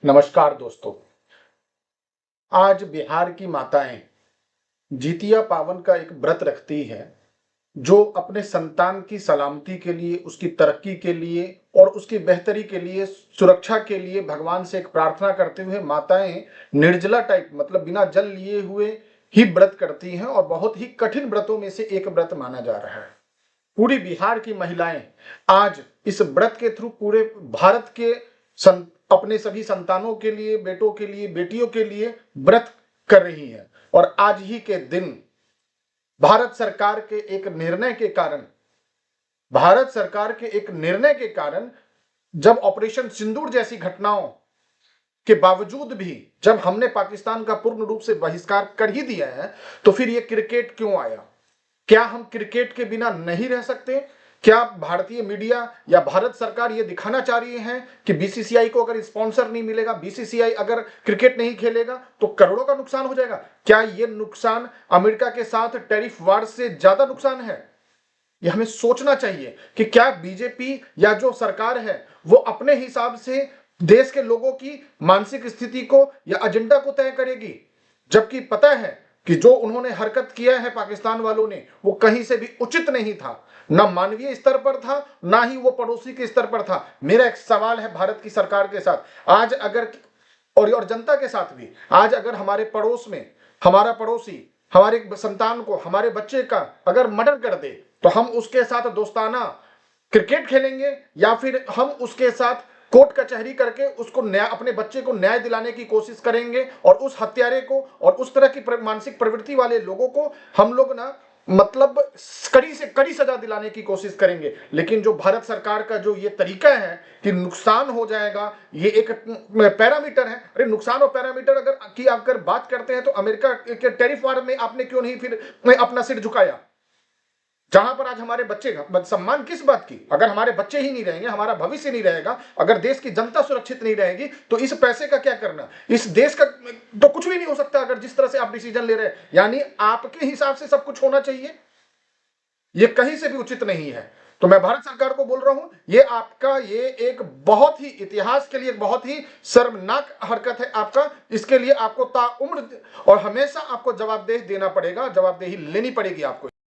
नमस्कार दोस्तों। आज बिहार की माताएं जितिया पावन का एक व्रत रखती है, जो अपने संतान की सलामती के लिए, उसकी तरक्की के लिए और उसकी बेहतरी के लिए, सुरक्षा के लिए भगवान से एक प्रार्थना करते हुए माताएं निर्जला टाइप मतलब बिना जल लिए हुए ही व्रत करती हैं और बहुत ही कठिन व्रतों में से एक व्रत माना जा रहा है। पूरी बिहार की महिलाएं आज इस व्रत के थ्रू पूरे भारत के अपने सभी संतानों के लिए, बेटों के लिए, बेटियों के लिए व्रत कर रही हैं। और आज ही के दिन भारत सरकार के एक निर्णय के कारण जब ऑपरेशन सिंदूर जैसी घटनाओं के बावजूद भी जब हमने पाकिस्तान का पूर्ण रूप से बहिष्कार कर ही दिया है, तो फिर ये क्रिकेट क्यों आया? क्या हम क्रिकेट के बिना नहीं रह सकते? क्या भारतीय मीडिया या भारत सरकार ये दिखाना चाह रही है कि बीसीसीआई को अगर स्पॉन्सर नहीं मिलेगा, बीसीसीआई अगर क्रिकेट नहीं खेलेगा तो करोड़ों का नुकसान हो जाएगा? क्या ये नुकसान अमेरिका के साथ टैरिफ वार से ज्यादा नुकसान है? ये हमें सोचना चाहिए कि क्या बीजेपी या जो सरकार है वो अपने हिसाब से देश के लोगों की मानसिक स्थिति को या एजेंडा को तय करेगी, जबकि पता है कि जो उन्होंने हरकत किया है पाकिस्तान वालों ने वो कहीं से भी उचित नहीं था, ना मानवीय स्तर पर था, ना ही वो पड़ोसी के स्तर पर था। मेरा एक सवाल है भारत की सरकार के साथ आज अगर और जनता के साथ भी, आज अगर हमारे पड़ोस में हमारा पड़ोसी हमारे संतान को, हमारे बच्चे का अगर मर्डर कर दे, तो हम उसके साथ दोस्ताना क्रिकेट खेलेंगे या फिर हम उसके साथ कोर्ट कचहरी करके उसको न्याय, अपने बच्चे को न्याय दिलाने की कोशिश करेंगे और उस हत्यारे को और उस तरह की मानसिक प्रवृत्ति वाले लोगों को हम लोग ना मतलब कड़ी से कड़ी सजा दिलाने की कोशिश करेंगे। लेकिन जो भारत सरकार का जो ये तरीका है कि नुकसान हो जाएगा, ये एक पैरामीटर है। अरे नुकसान और पैरामीटर अगर की आप बात करते हैं तो अमेरिका के टैरिफ वार में आपने क्यों नहीं फिर अपना सिर झुकाया? जहां पर आज हमारे बच्चे का सम्मान किस बात की? अगर हमारे बच्चे ही नहीं रहेंगे, हमारा भविष्य नहीं रहेगा, अगर देश की जनता सुरक्षित नहीं रहेगी, तो इस पैसे का क्या करना? इस देश का तो कुछ भी नहीं हो सकता अगर जिस तरह से आप डिसीजन ले रहे हैं। यानी आपके हिसाब से सब कुछ होना चाहिए, ये कहीं से भी उचित नहीं है। तो मैं भारत सरकार को बोल रहा हूं, ये एक बहुत ही इतिहास के लिए बहुत ही शर्मनाक हरकत है आपका। इसके लिए आपको ताउम्र और हमेशा आपको जवाबदेही देना पड़ेगा, जवाबदेही लेनी पड़ेगी आपको।